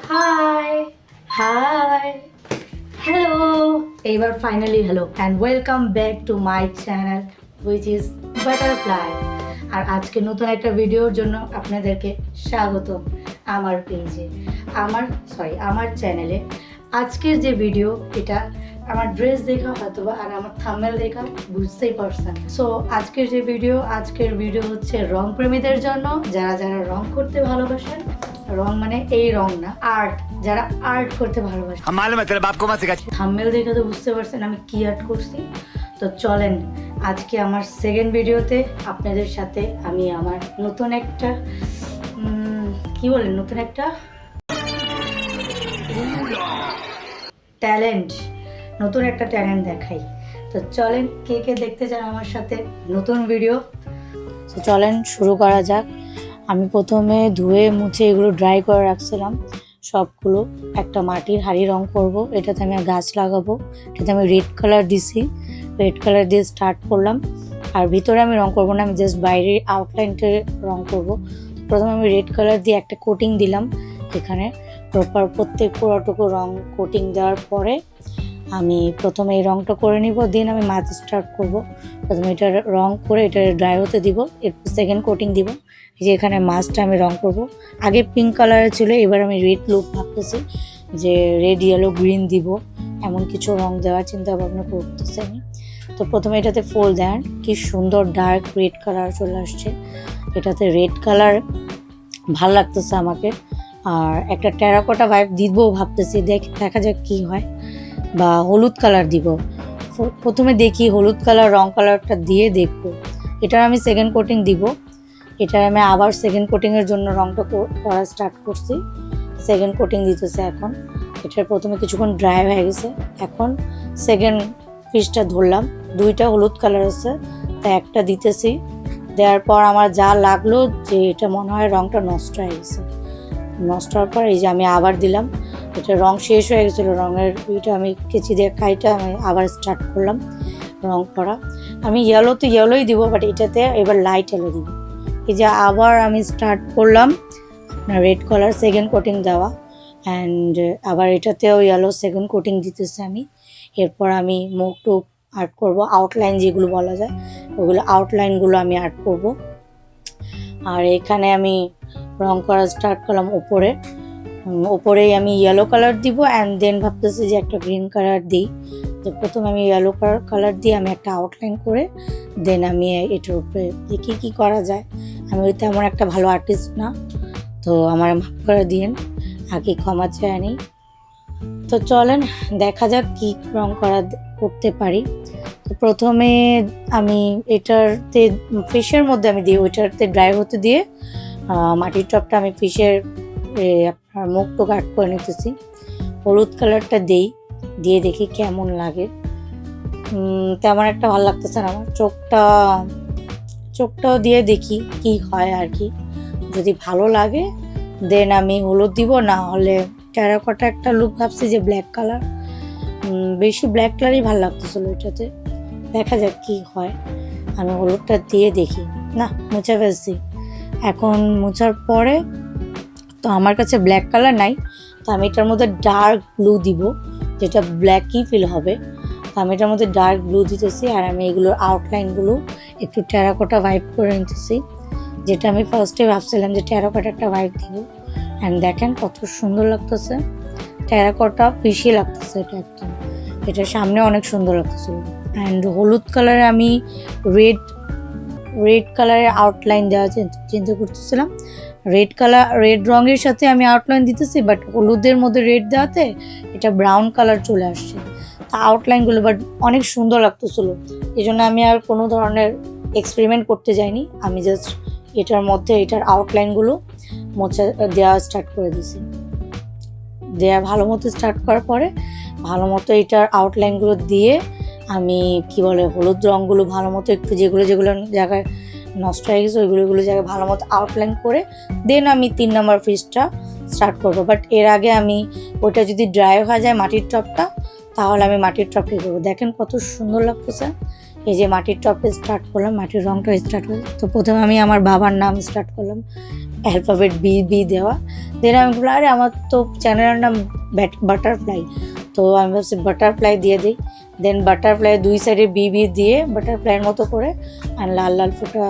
Hi, hi, hello. Ever finally hello and welcome back to my channel which is Butterfly. আর আজকে নতুন একটা ভিডিওর জন্য আপনাদেরকে স্বাগত আমার পেজে, আমার চ্যানেলে। আজকের যে ভিডিও এটা আমার ড্রেস দেখা হয়তোবা আর আমার থাম্বনেল দেখা বুঝতেই পারছেন। সো আজকের ভিডিও হচ্ছে রং প্রেমীদের জন্য, যারা যারা রং করতে ভালোবাসেন। রং মানে এই রং না, আর্ট, যারা আর্ট করতে ভালোবাসেন। থাম্বনেল দেখে তো বুঝতে পারছেন আমি কি আর্ট করছি। তো চলেন আজকে আমার সেকেন্ড ভিডিওতে আপনাদের সাথে আমি আমার নতুন একটা ট্যালেন্ট দেখাই। তো চলেন কে কে দেখতে চান আমার সাথে নতুন ভিডিও। তো চলেন শুরু করা যাক। আমি প্রথমে ধুয়ে মুছে এগুলো ড্রাই করে রাখছিলাম সবগুলো। একটা মাটির হাঁড়ি রং করব, এটাতে আমি গাছ লাগাবো। এটাতে আমি রেড কালার দিছি, রেড কালার দিয়ে স্টার্ট করলাম। আর ভিতরে আমি রং করব না, আমি জাস্ট বাইরের আউটলাইনটা রং করব। প্রথমে আমি রেড কালার দিয়ে একটা কোটিং দিলাম এখানে প্রপার, প্রত্যেক পুরোটুকু রং কোটিং দেওয়ার পরে আমি প্রথমে এই রংটা করে নিব, দেন আমি মাছ স্টার্ট করব। প্রথমে এটা রং করে এটা ড্রাই হতে দিব, এরপর সেকেন্ড কোটিং দিব। এই যে এখানে মাছটা আমি রং করব। আগে পিঙ্ক কালারে ছিল, এবার আমি রেড লুক ভাবতেছি যে রেড ইয়েলো গ্রিন দিব, এমন কিছু রং দেওয়ার চিন্তা ভাবনা করতেছি আমি। তো প্রথমে এটাতে ফুল দেন, কি সুন্দর ডার্ক রেড কালার চলে আসছে। এটাতে রেড কালার ভাল লাগতেছে আমাকে। আর একটা টেরাকোটা ভাইব দিব ভাবতেছি, দেখা যাক কি হয়। বা হলুদ কালার দিব, প্রথমে দেখি হলুদ কালার রং কালারটা দিয়ে দেখবো। এটার আমি সেকেন্ড কোটিং দিব। এটার আমি আবার সেকেন্ড কোটিংয়ের জন্য রংটা করা স্টার্ট করছি। সেকেন্ড কোটিং দিতেছে এখন। এটার প্রথমে কিছুক্ষণ ড্রাই হয়ে গেছে, এখন সেকেন্ড পিসটা ধরলাম। দুইটা হলুদ কালার আছে, তাই একটা দিতেছি। দেওয়ার পর আমার যা লাগলো যে এটা মনে হয় রংটা নষ্ট হয়ে গেছে। নষ্ট হওয়ার পর এই যে আমি আবার দিলাম। এটা রং শেষ হয়ে গেছিলো, রঙের ওইটা আমি কেচি দিয়ে কাইটা আমি আবার স্টার্ট করলাম রং করা। আমি ইয়েলোই দিব, বাট এটাতে এবার লাইট ইয়েলো দিব। এই যে আবার আমি স্টার্ট করলাম আপনার রেড কালার সেকেন্ড কোটিং দেওয়া, অ্যান্ড আবার এটাতেও ইয়েলো সেকেন্ড কোটিং দিতেছি আমি। এরপর আমি মুখ টুক আর্ট করব, আউটলাইন যেগুলো বলা যায় ওগুলো আউটলাইনগুলো আমি আর্ট করব। আর এখানে আমি রং করা স্টার্ট করলাম ওপরেই আমি ইয়েলো কালার দিব, অ্যান্ড দেন ভাবতেছি যে একটা গ্রিন কালার দিই। তো প্রথমে আমি ইয়েলো কালার দিয়ে আমি একটা আউটলাইন করে দেন আমি এটার উপরে দেখি কী করা যায়। আমি তেমন একটা ভালো আর্টিস্ট না, তো আমার মাফ করে দিয়েন, আগে ক্ষমা চাই নি। তো চলেন দেখা যাক কী রং করতে পারি। তো প্রথমে আমি এটাতে ফিশের মধ্যে আমি দিই, ওইটাতে ড্রাই হতে দিয়ে মাটির টপটা আমি ফিশের আপনার মুখটা কাট করে নিতেছি। হলুদ কালারটা দিয়ে দেখি কেমন লাগে। তেমন একটা ভালো লাগতেছে না আমার। চোখটাও দিয়ে দেখি কি হয় আর কি। যদি ভালো লাগে দেন আমি হলুদ দিব, না হলে টেরাকোটা একটা লুক ভাবছি যে ব্ল্যাক কালার, বেশি ব্ল্যাক কালারই ভালো লাগতেছিল এটাতে। দেখা যাক কি হয়। আমি হলুদটা দিয়ে দেখি, না মুছে ফেলছি। এখন মোছার পরে তো আমার কাছে ব্ল্যাক কালার নাই, তো আমি এটার মধ্যে ডার্ক ব্লু দিব, যেটা ব্ল্যাকই ফিল হবে। তো আমি এটার মধ্যে ডার্ক ব্লু দিতেছি, আর আমি এগুলোর আউটলাইনগুলো একটু টেরাকোটা ভাইব করে নিতেছি, যেটা আমি ফার্স্টে ভাবছিলাম যে টেরাকোটা একটা ভাইব দিব। অ্যান্ড দেখেন কত সুন্দর লাগতেছে, টেরাকোটা ফিশি লাগতেছে এটা একদম। এটার সামনে অনেক সুন্দর লাগতেছিল। অ্যান্ড হলুদ কালারে আমি রেড কালারের আউটলাইন দেওয়া চিন্তা করতেছিলাম। রেড রঙের সাথে আমি আউটলাইন দিতেছি, বাট হলুদের মধ্যে রেড দেওয়াতে এটা ব্রাউন কালার চলে আসছে। তা আউটলাইনগুলো বাট অনেক সুন্দর লাগতেছিল, এই জন্য আমি আর কোনো ধরনের এক্সপেরিমেন্ট করতে যাইনি। আমি জাস্ট এটার মধ্যে এটার আউটলাইনগুলো দেওয়া স্টার্ট করে দিয়েছি। ভালো মতো স্টার্ট করার পরে ভালো মতো এটার আউটলাইনগুলো দিয়ে আমি হলুদ রঙগুলো ভালো মতো একটু যেগুলো জায়গায় নষ্ট হয়ে গেছে ওইগুলো জায়গায় ভালো মতো আউটলাইন করে দেন আমি 3 নম্বর ফিসটা স্টার্ট করবো। বাট এর আগে আমি ওইটা যদি ড্রাই হয়ে যায় মাটির টপটা, তাহলে আমি মাটির টপটাই করবো। দেখেন কত সুন্দর লাগতেছে। এই যে মাটির টপে স্টার্ট করলাম, মাটির রংটা স্টার্ট হয়ে। তো প্রথমে আমি আমার বাবার নাম স্টার্ট করলাম, অ্যালফাবেট বি বি দেওয়া। দেন আমি বললাম আরে আমার তো চ্যানেলের নাম বাটারফ্লাই, তো আমি ভাবছি বাটারফ্লাই দিয়ে দিই। দেন বাটারফ্লাই 2 সাইডে বি বি দিয়ে বাটারফ্লাইয়ের মতো করে আর লাল লাল ফোঁটা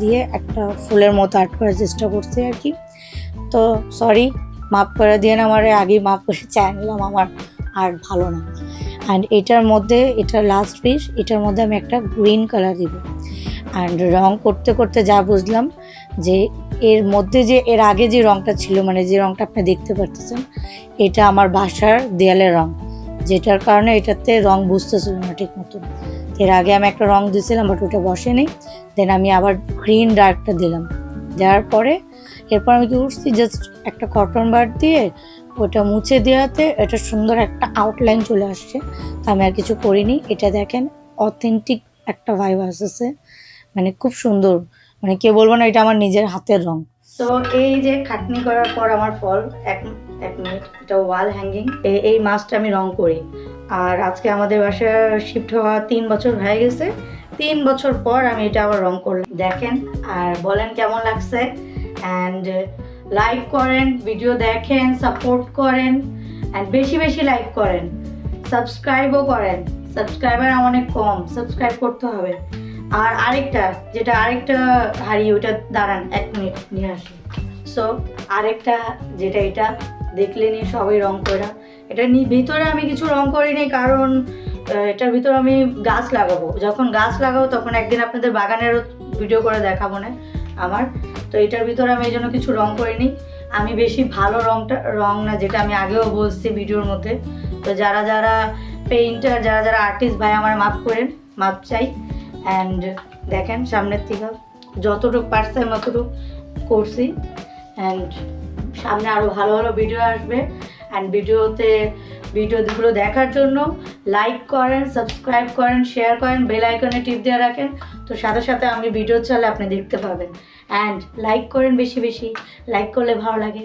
দিয়ে একটা ফুলের মতো আর্ট করার চেষ্টা করছি আর কি। তো সরি, মাপ করে দিয়ে না, আমার আগেই মাপ করে চাই নিলাম, আমার আর ভালো না। অ্যান্ড এটার মধ্যে, এটা লাস্ট পিস, এটার মধ্যে আমি একটা গ্রিন কালার দিব। অ্যান্ড রং করতে করতে যা বুঝলাম যে এর মধ্যে যে এর আগে যে রংটা ছিল, মানে যে রংটা আপনি দেখতে পারতেছেন, এটা আমার বাসার দেয়ালের রং, যেটার কারণে এটাতে রং বুঝতেছিল না ঠিক মতন। এর আগে আমি একটা রং দিয়েছিলাম বাট ওটা বসেনি। দেন আমি আবার গ্রিন ডার্কটা দিলাম, দেওয়ার পরে এরপর আমি কি করছি, জাস্ট একটা কটন বাড দিয়ে ওটা মুছে দেওয়াতে এটা সুন্দর একটা আউটলাইন চলে আসছে। তো আমি আর কিছু করিনি। এটা দেখেন অথেন্টিক একটা ভাইব আসছে, মানে খুব সুন্দর, মানে কে বলবো না এটা আমার নিজের হাতের রং। তো এই যে খাটনি করার পর আমার ফল, এক মিনিট, এটা ওয়াল হ্যাঙ্গিং, এই মাছটা আমি রং করি। আর আজকে আমাদের বাসায় শিফট হওয়া 3 বছর হয়ে গেছে। 3 বছর পর আমি এটা আবার রং করলাম, দেখেন আর বলেন কেমন লাগছে। অ্যান্ড লাইক করেন, ভিডিও দেখেন, সাপোর্ট করেন, অ্যান্ড বেশি বেশি লাইক করেন, সাবস্ক্রাইবও করেন। সাবস্ক্রাইবার অনেক কম, সাবস্ক্রাইব করতে হবে। আর আরেকটা হাড়ি, ওইটা দাঁড়ান 1 মিনিট নিয়ে আসি। সো আরেকটা যেটা, এটা দেখলেনি সবাই রং করা, এটা ভিতরে আমি কিছু রং করিনি, কারণ এটার ভিতরে আমি গাছ লাগাবো। যখন গাছ লাগাবো তখন একদিন আপনাদের বাগানেরও ভিডিও করে দেখাবো না আমার। তো এটার ভিতরে আমি এই জন্য কিছু রং করিনি। আমি বেশি ভালো রং না, যেটা আমি আগেও বলছি ভিডিওর মধ্যে। তো যারা যারা পেইন্টার, যারা যারা আর্টিস্ট ভাই, আমার মাপ করেন, মাপ চাই। অ্যান্ড দেখেন সামনের থেকে যতটুকু পারছি আমি ততটুকু করছি। অ্যান্ড সামনে আরও ভালো ভালো ভিডিও আসবে। অ্যান্ড ভিডিওগুলো দেখার জন্য লাইক করেন, সাবস্ক্রাইব করেন, শেয়ার করেন, বেল আইকনে টিপ দিয়ে রাখেন। তো সাথে সাথে আমি ভিডিও চাইলে আপনি দেখতে পাবেন। অ্যান্ড লাইক করেন, বেশি বেশি লাইক করলে ভালো লাগে।